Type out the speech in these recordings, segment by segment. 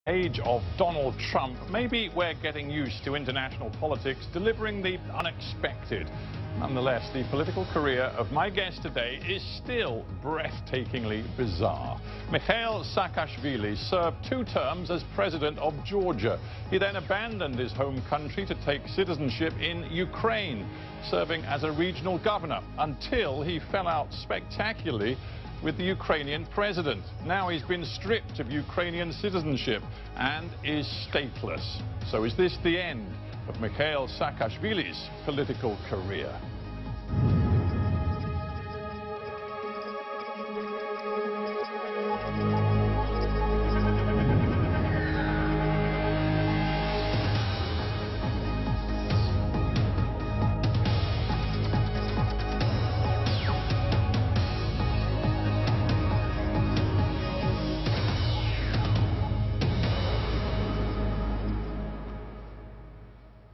Age of Donald Trump, maybe we're getting used to international politics delivering the unexpected. Nonetheless, the political career of my guest today is still breathtakingly bizarre. Mihайло Саакашвілі served 2 terms as president of Georgia. He then abandoned his home country to take citizenship in Ukraine, serving as a regional governor until he fell out spectacularly with the Ukrainian president. Now he's been stripped of Ukrainian citizenship and is stateless. So is this the end of Mihайло Saakashvili's political career?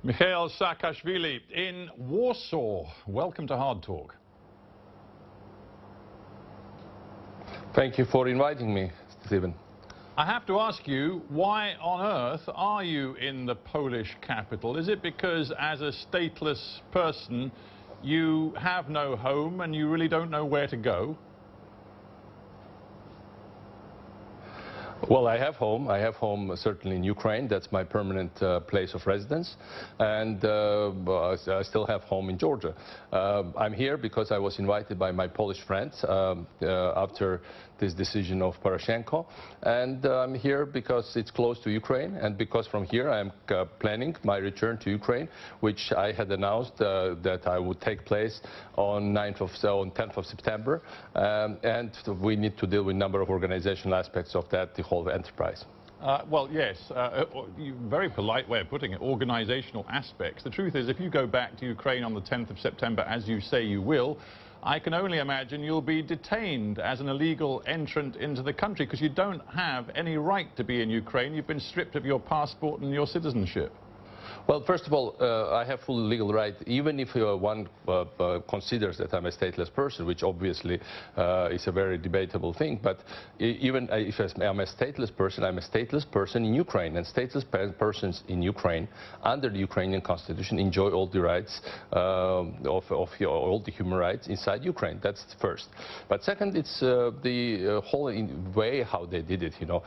Mihайло Саакашвілі in Warsaw. Welcome to Hard Talk. Thank you for inviting me, Stephen. I have to ask you, why on earth are you in the Polish capital? Is it because as a stateless person you have no home and you really don't know where to go? Well, I have home. I have home certainly in Ukraine. That's my permanent place of residence. And I still have home in Georgia. I'm here because I was invited by my Polish friends after this decision of Poroshenko. And I'm here because it's close to Ukraine, and because from here I'm planning my return to Ukraine, which I had announced that I would take place on 10th of September. And we need to deal with a number of organizational aspects of that, the whole enterprise. Well, yes, very polite way of putting it, organizational aspects. The truth is, if you go back to Ukraine on the 10th of September, as you say you will, I can only imagine you'll be detained as an illegal entrant into the country because you don't have any right to be in Ukraine. You've been stripped of your passport and your citizenship. Well, first of all, I have full legal right, even if one considers that I'm a stateless person, which obviously is a very debatable thing. But even if I'm a stateless person in Ukraine, and stateless persons in Ukraine, under the Ukrainian Constitution, enjoy all the rights of all the human rights inside Ukraine. That's first. But second, it's the whole way how they did it, you know,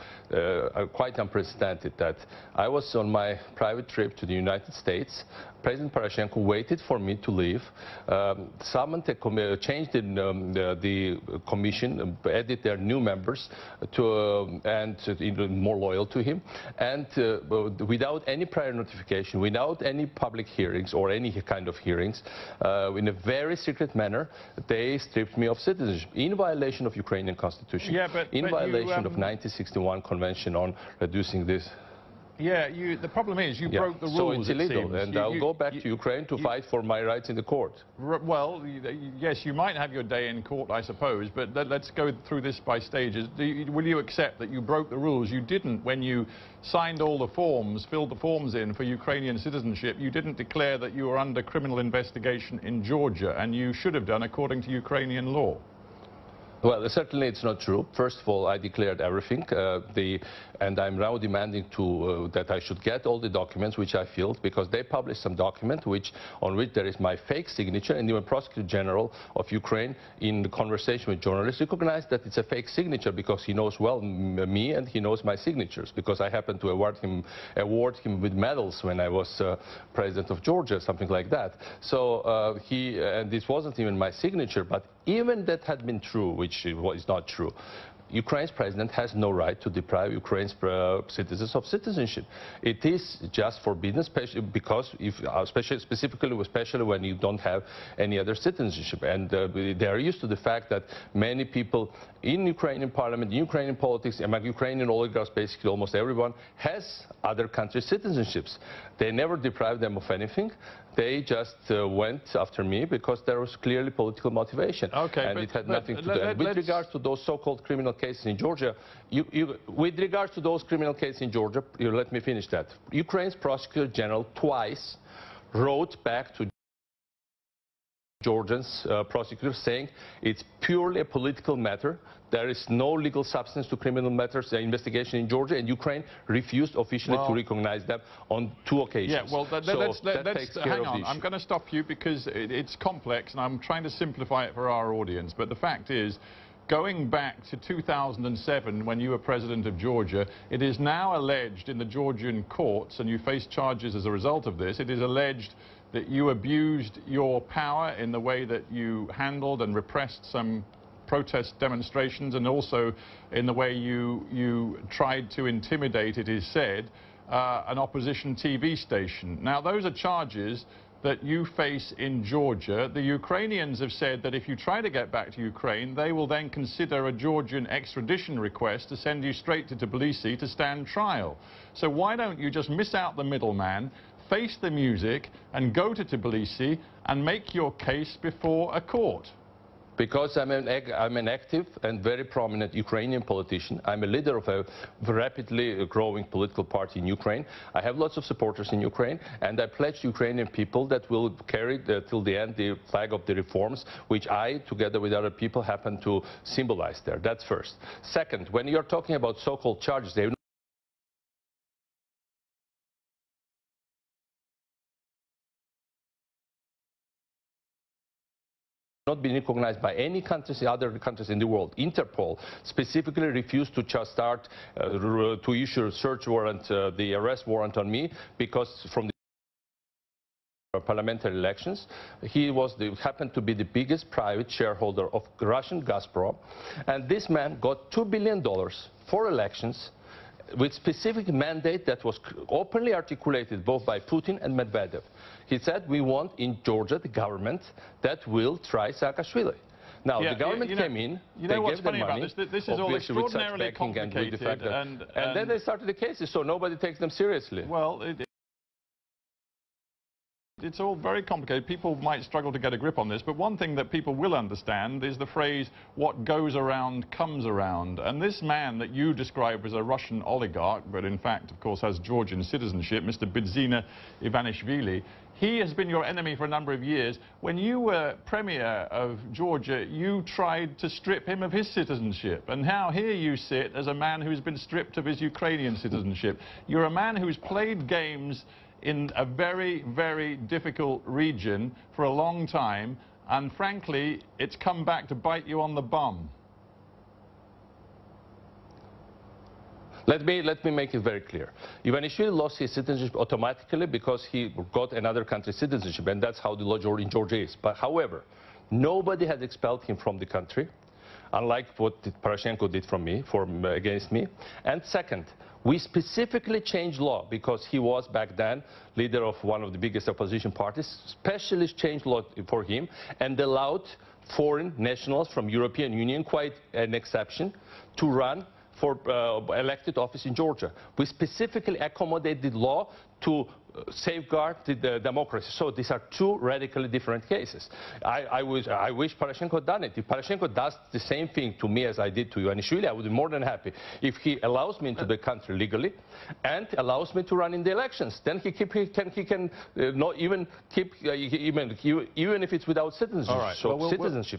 quite unprecedented. That I was on my private trip to the United States. President Poroshenko waited for me to leave, summoned changed the commission, added their new members and more loyal to him, and without any prior notification, without any public hearings or any kind of hearings, in a very secret manner, they stripped me of citizenship in violation of Ukrainian Constitution, in violation of 1961 Convention on reducing this. Yeah, the problem is you broke the rules. So it's illegal, and I'll go back to Ukraine to fight for my rights in the court. Well, yes, you might have your day in court, I suppose, but let's go through this by stages. Will you accept that you broke the rules? You didn't, when you signed all the forms, filled the forms in for Ukrainian citizenship, you didn't declare that you were under criminal investigation in Georgia, and you should have done according to Ukrainian law. Well, certainly it's not true. First of all, I declared everything, and I'm now demanding that I should get all the documents which I filled, because they published some document on which there is my fake signature, and even Prosecutor General of Ukraine, in the conversation with journalists, recognized that it's a fake signature because he knows well me and he knows my signatures, because I happened to award him with medals when I was president of Georgia, something like that. So and this wasn't even my signature, but even that had been true, which is not true, Ukraine's president has no right to deprive Ukraine's citizens of citizenship. It is just forbidden, especially especially when you don't have any other citizenship. And they are used to the fact that many people in Ukrainian parliament, in Ukrainian politics, among Ukrainian oligarchs, basically almost everyone has other countries' citizenships. They never deprived them of anything. They just went after me because there was clearly political motivation. Okay, and it had nothing to do. And with regards to those so-called criminal cases in Georgia, with regards to those criminal cases in Georgia, let me finish that. Ukraine's Prosecutor General twice wrote back to Georgians prosecutors saying it's purely a political matter. There is no legal substance to criminal matters investigation in Georgia, and Ukraine refused officially to recognize them on 2 occasions. Yeah, well, let's hang on. I'm going to stop you because it's complex, and I'm trying to simplify it for our audience. But the fact is, going back to 2007, when you were president of Georgia, it is now alleged in the Georgian courts, and you face charges as a result of this, it is alleged that you abused your power in the way that you handled and repressed some protest demonstrations, and also in the way you tried to intimidate, it is said, an opposition TV station. Now, those are charges that you face in Georgia. The Ukrainians have said that if you try to get back to Ukraine, they will then consider a Georgian extradition request to send you straight to Tbilisi to stand trial. So why don't you just miss out the middleman, face the music, and go to Tbilisi and make your case before a court? Because I'm an active and very prominent Ukrainian politician. I'm a leader of a rapidly growing political party in Ukraine. I have lots of supporters in Ukraine, and I pledge Ukrainian people that will carry till the end the flag of the reforms, which I, together with other people, happen to symbolize there. That's first. Second, when you're talking about so-called charges, they not been recognized by any countries, other countries in the world. Interpol specifically refused to just start to issue a search warrant, the arrest warrant on me, because from the parliamentary elections, he happened to be the biggest private shareholder of Russian Gazprom, and this man got $2 billion for elections with specific mandate that was openly articulated both by Putin and Medvedev. He said, we want in Georgia the government that will try Saakashvili. Now, the government came in, they gave them money, this is all extraordinarily complicated, and then they started the cases, so nobody takes them seriously. Well, it's all very complicated. People might struggle to get a grip on this, but one thing that people will understand is the phrase, what goes around comes around. And this man that you describe as a Russian oligarch, but in fact, of course, has Georgian citizenship, Mr. Bidzina Ivanishvili, he has been your enemy for a number of years. When you were premier of Georgia, you tried to strip him of his citizenship. And now here you sit as a man who's been stripped of his Ukrainian citizenship. You're a man who's played games in a very, very difficult region for a long time, and frankly, it's come back to bite you on the bum. Let me make it very clear. Ivanishvili lost his citizenship automatically because he got another country's citizenship, and that's how the law in Georgia is. But however, nobody has expelled him from the country, unlike what Poroshenko did against me. And second, we specifically changed law because he was back then leader of one of the biggest opposition parties, specially changed law for him and allowed foreign nationals from European Union, quite an exception, to run for elected office in Georgia. We specifically accommodated law to safeguard the democracy. So these are two radically different cases. I wish Poroshenko had done it. If Poroshenko does the same thing to me as I did to Ivanishvili, I would be more than happy. If he allows me into the country legally and allows me to run in the elections, then he can not even keep even if it's without citizenship. All right.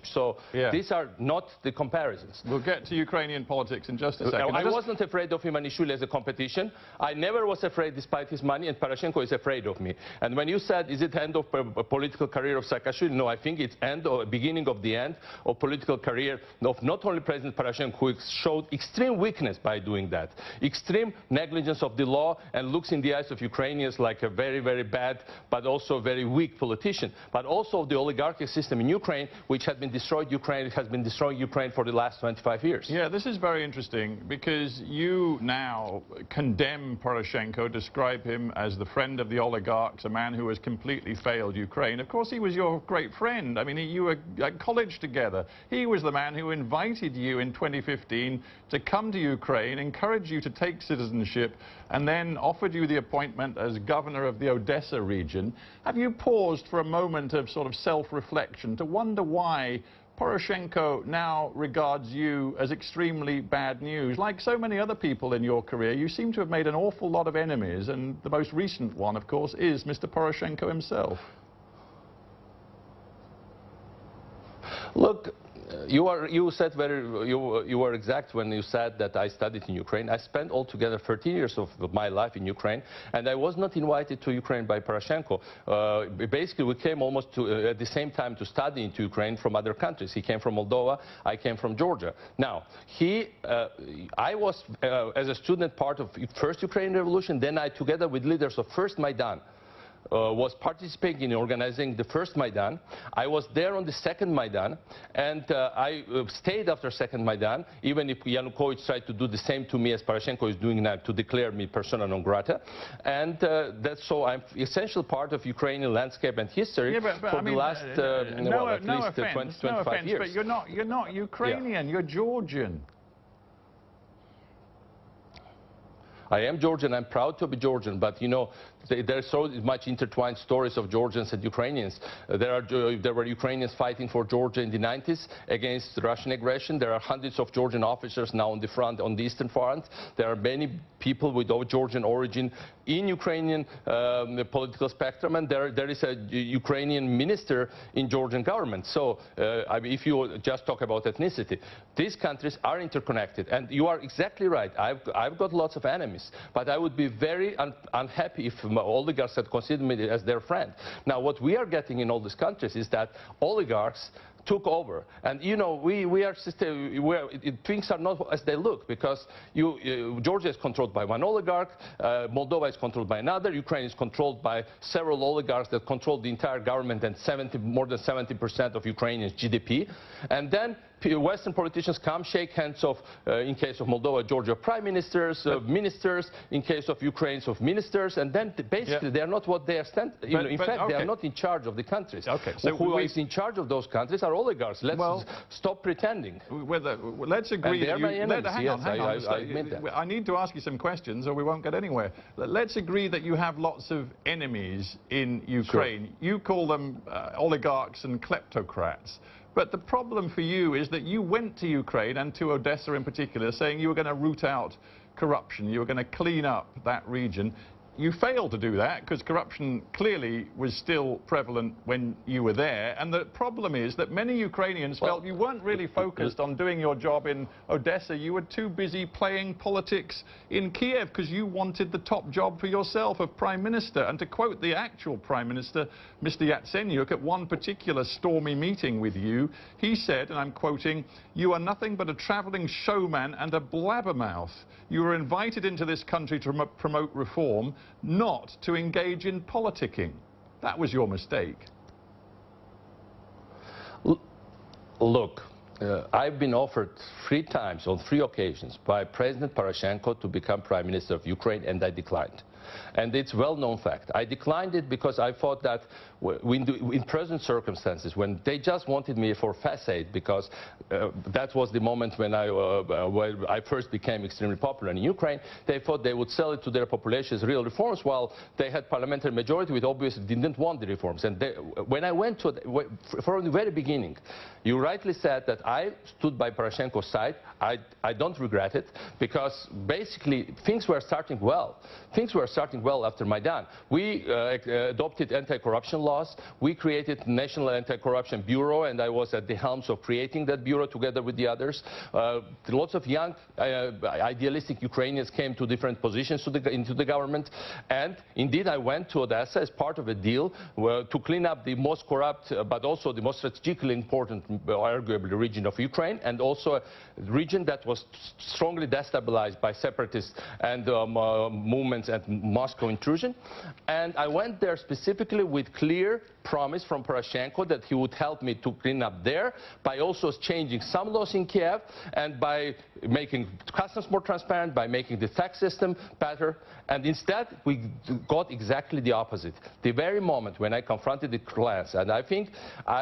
So these are not the comparisons. We'll get to Ukrainian politics in just a second. I wasn't afraid of Ivanishvili as a competition. I never was afraid despite his money, and Poroshenko is afraid of me. And when you said, is it end of a political career of Saakashvili? No, I think it's end or beginning of the end of political career of not only President Poroshenko, who showed extreme weakness by doing that, extreme negligence of the law, and looks in the eyes of Ukrainians like a very, very bad, but also very weak politician, but also the oligarchic system in Ukraine, which has been destroying Ukraine for the last 25 years. Yeah, this is very interesting because you now condemn Poroshenko, describe him as the friend of the oligarchs, a man who has completely failed Ukraine. Of course, he was your great friend. I mean, you were at college together. He was the man who invited you in 2015 to come to Ukraine, encouraged you to take citizenship, and then offered you the appointment as governor of the Odessa region. Have you paused for a moment of sort of self-reflection to wonder why Poroshenko now regards you as extremely bad news? Like so many other people in your career, you seem to have made an awful lot of enemies, and the most recent one, of course, is Mr. Poroshenko himself. Look, you were exact when you said that I studied in Ukraine. I spent altogether 13 years of my life in Ukraine, and I was not invited to Ukraine by Poroshenko. Basically, we came almost at the same time to study into Ukraine from other countries. He came from Moldova, I came from Georgia. Now, I was, as a student, part of the first Ukrainian revolution. Then I, together with leaders of first Maidan, was participating in organizing the first Maidan. I was there on the second Maidan, and I stayed after second Maidan, even if Yanukovych tried to do the same to me as Poroshenko is doing now, to declare me persona non grata. And that's so I'm essential part of Ukrainian landscape and history for the last at least 20-25 years. But you're not Ukrainian, you're Georgian. I am Georgian, I'm proud to be Georgian, but you know, there are so much intertwined stories of Georgians and Ukrainians. There were Ukrainians fighting for Georgia in the 90s against Russian aggression. There are hundreds of Georgian officers now on the front, on the Eastern Front. There are many people with Georgian origin in Ukrainian political spectrum, and there is a Ukrainian minister in Georgian government. So I mean, if you just talk about ethnicity, these countries are interconnected, and you are exactly right. I've got lots of enemies, but I would be very unhappy if oligarchs had considered me as their friend. Now, what we are getting in all these countries is that oligarchs took over, and you know, things are not as they look, because Georgia is controlled by one oligarch, Moldova is controlled by another, Ukraine is controlled by several oligarchs that control the entire government and more than 70% of Ukrainians' GDP, and then Western politicians come, shake hands of, in case of Moldova, Georgia, prime ministers, ministers, in case of Ukraine, of ministers, and then basically they are not what they are. In fact, they are not in charge of the countries. Okay. So who is in charge of those countries are oligarchs. Let's stop pretending. Let's agree. And they are my enemies. Hang on. I admit that. I need to ask you some questions, or we won't get anywhere. Let's agree that you have lots of enemies in Ukraine. Sure. You call them oligarchs and kleptocrats. But the problem for you is that you went to Ukraine, and to Odessa in particular, saying you were going to root out corruption, you were going to clean up that region. You failed to do that because corruption clearly was still prevalent when you were there. And the problem is that many Ukrainians felt you weren't really focused on doing your job in Odessa. You were too busy playing politics in Kiev because you wanted the top job for yourself of Prime Minister. And to quote the actual Prime Minister, Mr. Yatsenyuk, at one particular stormy meeting with you, he said, and I'm quoting, "You are nothing but a traveling showman and a blabbermouth. You were invited into this country to promote reform, not to engage in politicking." That was your mistake. Look, I've been offered 3 times on 3 occasions by President Poroshenko to become Prime Minister of Ukraine, and I declined. And it's a well-known fact. I declined it because I thought that in present circumstances, when they just wanted me for facade, because that was the moment when I first became extremely popular in Ukraine, they thought they would sell it to their population as real reforms, while they had parliamentary majority which obviously didn't want the reforms. And when I went to, from the very beginning, you rightly said that I stood by Poroshenko's side. I don't regret it, because basically things were starting well. Things were starting well after Maidan. We adopted anti-corruption laws. We created National Anti-Corruption Bureau, and I was at the helms of creating that bureau together with the others. Lots of young, idealistic Ukrainians came to different positions into the government. And indeed, I went to Odessa as part of a deal to clean up the most corrupt, but also the most strategically important, arguably, region of Ukraine, and also a region that was strongly destabilized by separatists and movements and Moscow intrusion. And I went there specifically with clear promise from Poroshenko that he would help me to clean up there by also changing some laws in Kiev, and by making customs more transparent, by making the tax system better. And instead, we got exactly the opposite. The very moment when I confronted the clans, and I think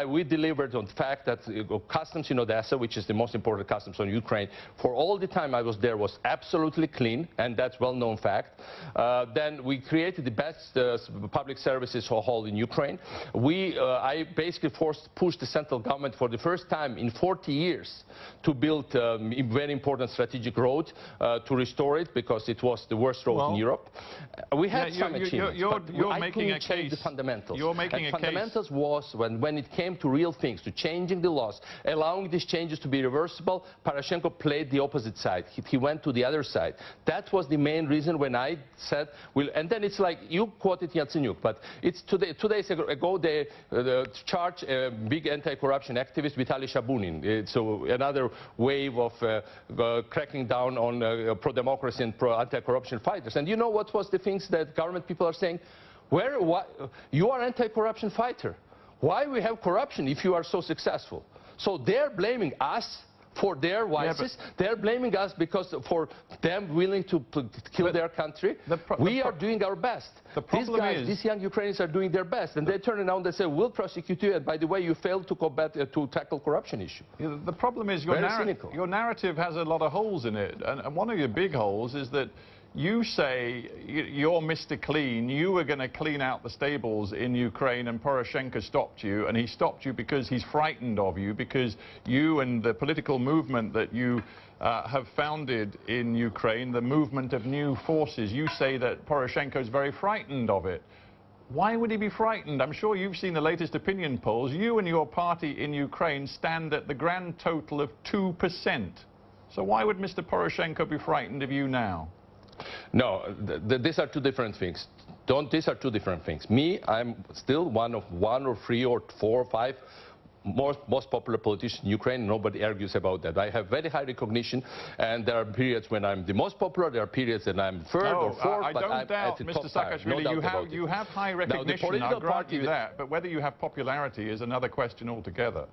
we delivered on the fact that customs in Odessa, which is the most important customs on Ukraine, for all the time I was there, was absolutely clean, and that's well-known fact. Then we created the best public services for all in Ukraine. I basically pushed the central government for the first time in 40 years to build a very important strategic road to restore it, because it was the worst road in Europe. We had some achievements, but I couldn't change the fundamentals. You're making a case. Fundamentals was when it came to real things, to changing the laws, allowing these changes to be reversible, Poroshenko played the opposite side. He went to the other side. That was the main reason when I said, and then it's like, you quoted Yatsenyuk, but it's 2 days ago they charged a big anti-corruption activist, Vitaly Shabunin. So another wave of cracking down on pro-democracy and pro-anti-corruption fighters. And you know what was the things that government people are saying? You are anti-corruption fighter. Why we have corruption if you are so successful? So they're blaming us for their vices. They're blaming us because for them willing to kill their country. We are doing our best. The problem these young Ukrainians are doing their best, and they turn around and say, we'll prosecute you, and by the way, you failed to combat, to tackle corruption issue. The problem is your narrative has a lot of holes in it, and one of your big holes is that you say you're Mr. Clean, you were going to clean out the stables in Ukraine, and Poroshenko stopped you, and he stopped you because he's frightened of you, because you and the political movement that you have founded in Ukraine, the movement of new forces, you say that Poroshenko is very frightened of it. Why would he be frightened? I'm sure you've seen the latest opinion polls. You and your party in Ukraine stand at the grand total of 2%. So why would Mr. Poroshenko be frightened of you now? No, these are two different things. These are two different things. Me, I'm still one of 1 or 3 or 4 or 5 most popular politicians in Ukraine. Nobody argues about that. I have very high recognition, and there are periods when I'm the most popular. There are periods when I'm third or fourth. I don't doubt, Mr. Saakashvili, you have high recognition. I'll grant you that. But whether you have popularity is another question altogether.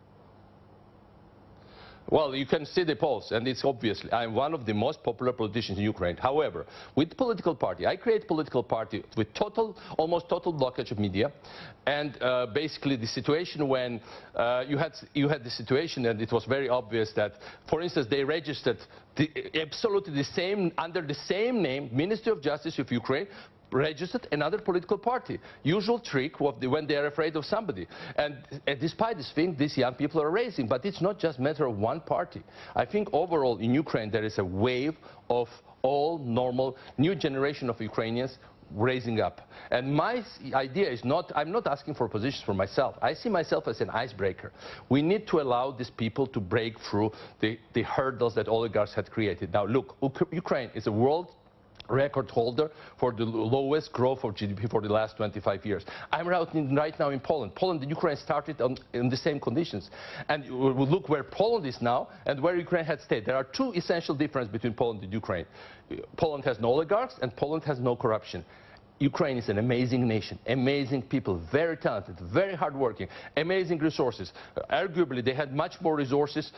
Well, you can see the polls, and it's obviously I'm one of the most popular politicians in Ukraine. However, with political party, I create political party with almost total blockage of media, and basically the situation when you had the situation, and it was very obvious that, for instance, they registered absolutely the same under the same name, Ministry of Justice of Ukraine, registered another political party. Usual trick when they are afraid of somebody. And despite this thing, these young people are raising. But it's not just a matter of one party. I think overall in Ukraine there is a wave of all normal new generation of Ukrainians raising up. And my idea is not, I'm not asking for positions for myself. I see myself as an icebreaker. We need to allow these people to break through the hurdles that oligarchs had created. Now look, Ukraine is a world record holder for the lowest growth of GDP for the last 25 years. I'm right now in Poland. Poland and Ukraine started in the same conditions. And we look where Poland is now and where Ukraine had stayed. There are two essential differences between Poland and Ukraine. Poland has no oligarchs and Poland has no corruption. Ukraine is an amazing nation, amazing people, very talented, very hardworking, amazing resources. Arguably, they had much more resources,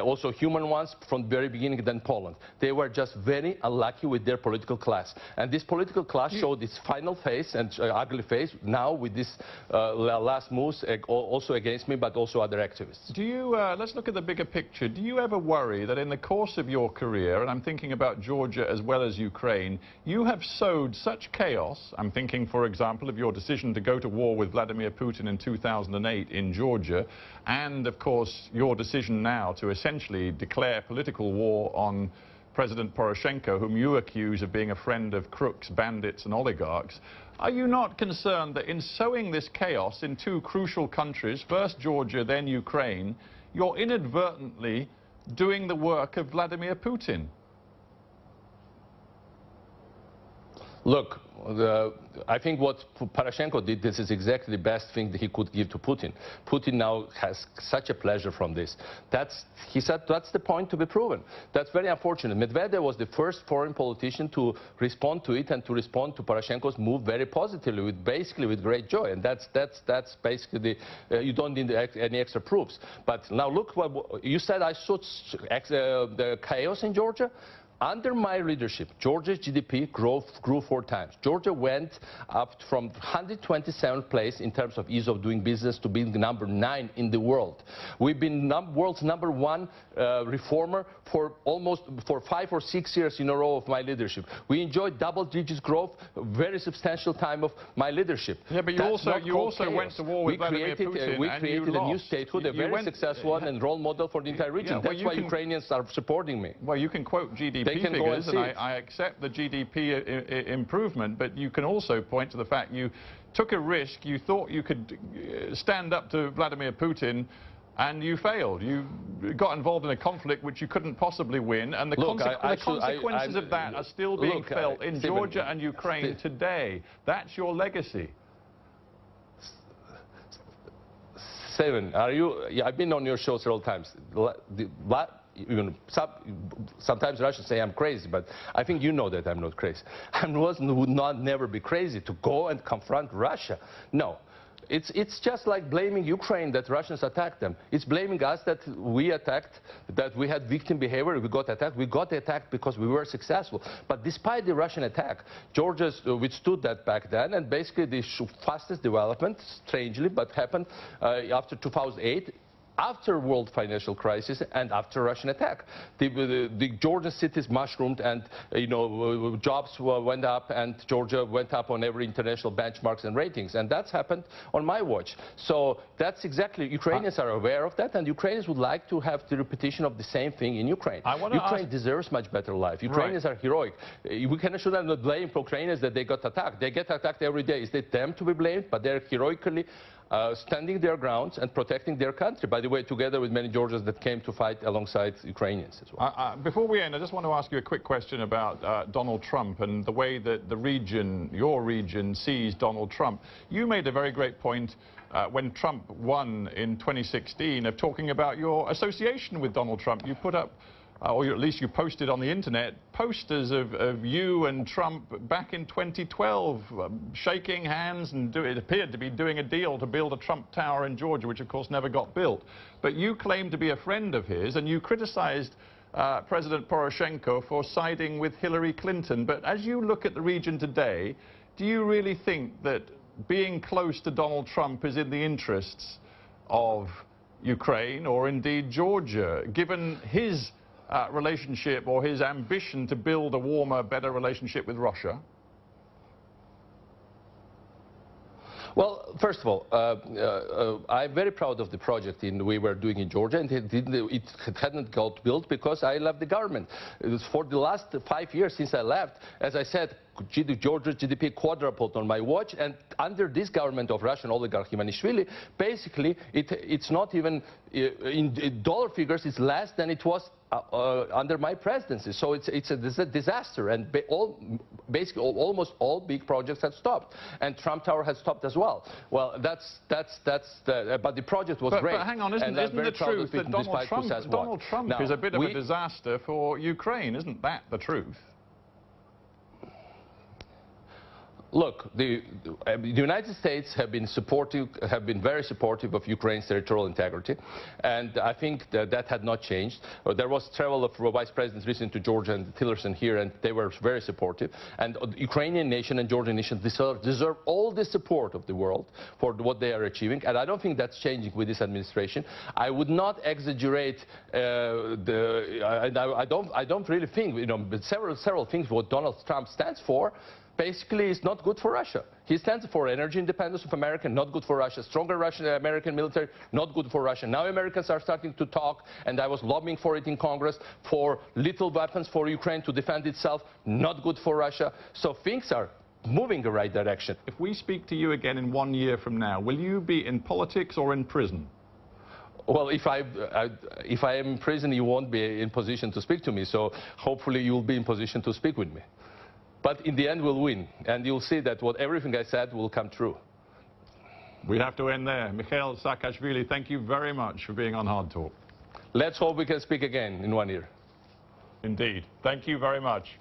also human ones, from the very beginning than Poland. They were just very unlucky with their political class. And this political class showed its final face and ugly face now with this last moves, also against me, but also other activists. Do you, let's look at the bigger picture. Do you ever worry that in the course of your career, and I'm thinking about Georgia as well as Ukraine, you have sowed such chaos? I'm thinking, for example, of your decision to go to war with Vladimir Putin in 2008 in Georgia, and, of course, your decision now to essentially declare political war on President Poroshenko, whom you accuse of being a friend of crooks, bandits and oligarchs. Are you not concerned that in sowing this chaos in two crucial countries, first Georgia, then Ukraine, you're inadvertently doing the work of Vladimir Putin? Look, I think what Poroshenko did, this is exactly the best thing that he could give to Putin. Putin now has such a pleasure from this. He said that's the point to be proven. That's very unfortunate. Medvedev was the first foreign politician to respond to it and to respond to Poroshenko's move very positively, basically with great joy. And that's basically you don't need any extra proofs. But now look, you said I saw the chaos in Georgia. Under my leadership, Georgia's GDP grew 4 times. Georgia went up from 127th place in terms of ease of doing business to being the number 9 in the world. We've been world's number 1 reformer for 5 or 6 years in a row of my leadership. We enjoyed double-digit growth, very substantial time of my leadership. Yeah, but you also went to war with Vladimir Putin. We created a new statehood, a very successful one, and role model for the entire region. That's why Ukrainians are supporting me. Well, you can quote GDP figures, and I accept the GDP improvement, but you can also point to the fact you took a risk. You thought you could stand up to Vladimir Putin, and you failed. You got involved in a conflict which you couldn't possibly win, and the consequences of that are still being felt in Georgia and Ukraine today. That's your legacy. Stephen, I've been on your show several times. Sometimes Russians say I'm crazy, but I think you know that I'm not crazy. I would never be crazy to go and confront Russia. No. It's just like blaming Ukraine that Russians attacked them. It's blaming us that we attacked, that we had victim behavior, we got attacked. We got attacked because we were successful. But despite the Russian attack, Georgia withstood that back then, and basically the fastest development, strangely, but happened after 2008. After world financial crisis and after Russian attack. The Georgian cities mushroomed, and jobs went up, and Georgia went up on every international benchmarks and ratings, and that's happened on my watch. So that's exactly, Ukrainians are aware of that, and Ukrainians would like to have the repetition of the same thing in Ukraine. Ukraine deserves much better life. Ukrainians are heroic. We should not blame Ukrainians that they got attacked. They get attacked every day. It's them to be blamed, but they're heroically standing their grounds and protecting their country, by the way, together with many Georgians that came to fight alongside Ukrainians as well. Before we end, I just want to ask you a quick question about Donald Trump and the way that the region, your region, sees Donald Trump. You made a very great point when Trump won in 2016 of talking about your association with Donald Trump. You put up, or at least you posted on the internet, posters of you and Trump back in 2012, shaking hands, and it appeared to be doing a deal to build a Trump Tower in Georgia, which of course never got built. But you claimed to be a friend of his, and you criticized President Poroshenko for siding with Hillary Clinton. But as you look at the region today, do you really think that being close to Donald Trump is in the interests of Ukraine or indeed Georgia, given his relationship or his ambition to build a warmer, better relationship with Russia? Well, first of all, I'm very proud of the project we were doing in Georgia, and it hadn't got built because I left the government. It was for the last 5 years since I left, as I said, Georgia's GDP quadrupled on my watch, and under this government of Russian oligarch Ivanishvili, basically it's not even in dollar figures, it's less than it was under my presidency. So it's a disaster, and basically almost all big projects have stopped, and Trump Tower has stopped as well. Well, but the project was great. But hang on, isn't the truth that Donald Trump is a bit of a disaster for Ukraine? Isn't that the truth? Look, the United States have been very supportive of Ukraine's territorial integrity, and I think that had not changed. There was travel of vice presidents recently to Georgia and Tillerson here, and they were very supportive. And the Ukrainian nation and Georgian nation deserve all the support of the world for what they are achieving, and I don't think that's changing with this administration. I would not exaggerate I don't really think, several things what Donald Trump stands for. Basically, it's not good for Russia. He stands for energy independence of America, not good for Russia. Stronger Russian-American military, not good for Russia. Now Americans are starting to talk, and I was lobbying for it in Congress, for little weapons for Ukraine to defend itself, not good for Russia. So things are moving in the right direction. If we speak to you again in 1 year from now, will you be in politics or in prison? Well, if I am in prison, you won't be in position to speak to me, so hopefully you'll be in position to speak with me. But in the end, we'll win, and you'll see that everything I said will come true. We have to end there. Mihайло Саакашвілі, thank you very much for being on Hard Talk. Let's hope we can speak again in 1 year. Indeed. Thank you very much.